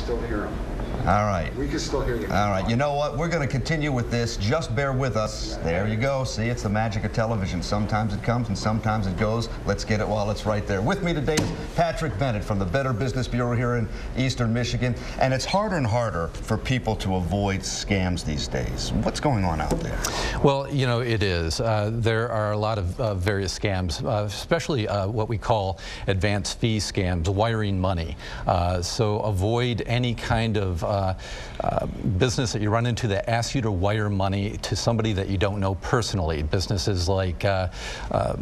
still hear them. All right. We can still hear you. All right. You know what? We're going to continue with this. Just bear with us. There you go. See, it's the magic of television. Sometimes it comes and sometimes it goes. Let's get it while it's right there. With me today is Patrick Bennett from the Better Business Bureau here in Eastern Michigan. And it's harder and harder for people to avoid scams these days. What's going on out there? Well, you know, it is. There are a lot of various scams, especially what we call advance fee scams, wiring money. So avoid any kind of business that you run into that asks you to wire money to somebody that you don't know personally. Businesses like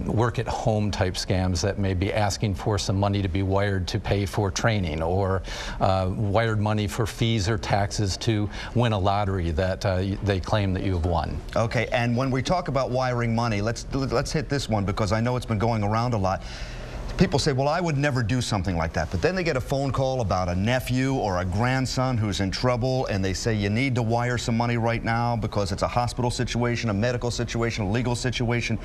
work at home type scams that may be asking for some money to be wired to pay for training, or wired money for fees or taxes to win a lottery that they claim that you have won. Okay, and when we talk about wiring money, let's hit this one because I know it's been going around a lot. People say, well, I would never do something like that. But then they get a phone call about a nephew or a grandson who's in trouble, and they say, you need to wire some money right now because it's a hospital situation, a medical situation, a legal situation.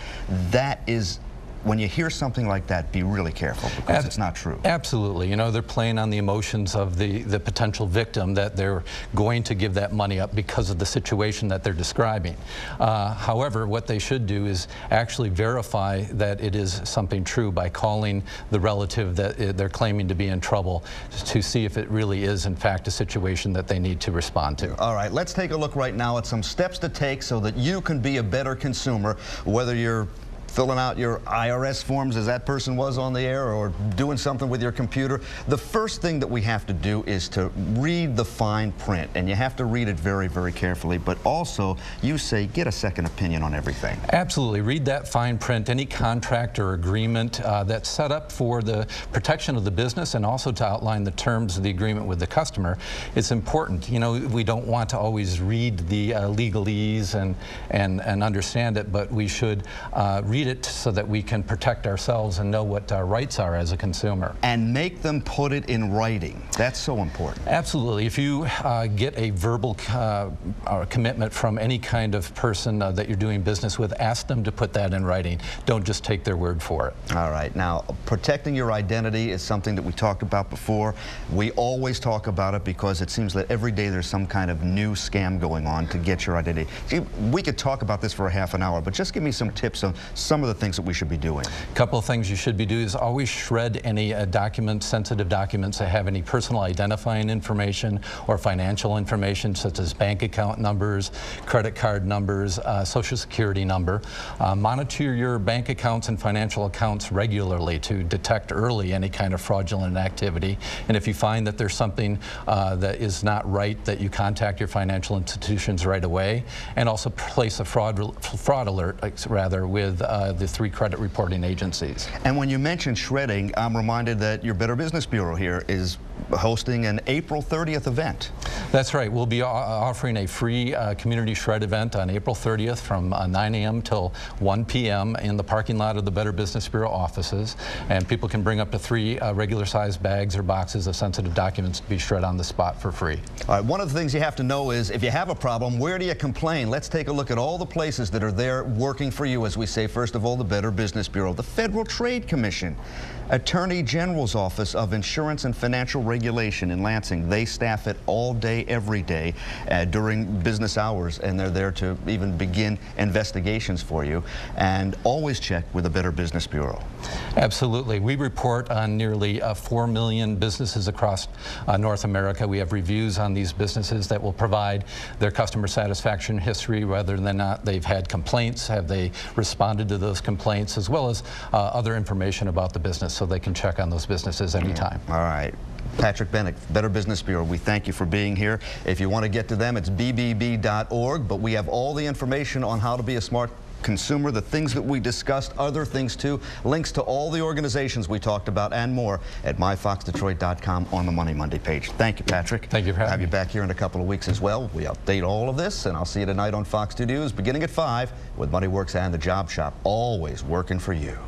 That is, when you hear something like that, be really careful because it's not true. Absolutely. You know, they're playing on the emotions of the potential victim, that they're going to give that money up because of the situation that they're describing. However, what they should do is actually verify that it is something true by calling the relative that they're claiming to be in trouble to see if it really is, in fact, a situation that they need to respond to. All right, let's take a look right now at some steps to take so that you can be a better consumer, whether you're filling out your IRS forms as that person was on the air, or doing something with your computer. The first thing that we have to do is to read the fine print, and you have to read it very, very carefully, but also you say get a second opinion on everything. Absolutely. Read that fine print. Any contract or agreement that's set up for the protection of the business and also to outline the terms of the agreement with the customer. It's important. You know, we don't want to always read the legalese and understand it, but we should read it so that we can protect ourselves and know what our rights are as a consumer. And make them put it in writing. That's so important. Absolutely. If you get a verbal commitment from any kind of person that you're doing business with, ask them to put that in writing. Don't just take their word for it. All right. Now, protecting your identity is something that we talked about before. We always talk about it because it seems that every day there's some kind of new scam going on to get your identity. See, we could talk about this for a half an hour, but just give me some tips on some of the things that we should be doing. A couple of things you should be doing is always shred any sensitive documents that have any personal identifying information or financial information, such as bank account numbers, credit card numbers, social security number. Monitor your bank accounts and financial accounts regularly to detect early any kind of fraudulent activity. And if you find that there's something that is not right, that you contact your financial institutions right away, and also place a fraud alert, with the 3 credit reporting agencies. And when you mention shredding, I'm reminded that your Better Business Bureau here is hosting an April 30th event. That's right. We'll be offering a free community shred event on April 30th from 9 a.m. till 1 p.m. in the parking lot of the Better Business Bureau offices. And people can bring up to 3 regular-sized bags or boxes of sensitive documents to be shred on the spot for free. All right, one of the things you have to know is if you have a problem, where do you complain? Let's take a look at all the places that are there working for you, as we say. First of all, the Better Business Bureau, the Federal Trade Commission, Attorney General's Office of Insurance and Financial Regulation in Lansing. They staff it all day, every day during business hours, and they're there to even begin investigations for you. And always check with the Better Business Bureau. Absolutely. We report on nearly 4 million businesses across North America. We have reviews on these businesses that will provide their customer satisfaction history, whether or not they've had complaints, have they responded to those complaints, as well as other information about the business, so they can check on those businesses anytime. All right. Patrick Bennett, Better Business Bureau, we thank you for being here. If you want to get to them, it's bbb.org, but we have all the information on how to be a smart consumer, the things that we discussed, other things too, links to all the organizations we talked about and more at myfoxdetroit.com on the Money Monday page. Thank you, Patrick. Thank you for having me. Have you back here in a couple of weeks as well. We update all of this, and I'll see you tonight on Fox 2 News beginning at 5 with Money Works and the Job Shop, always working for you.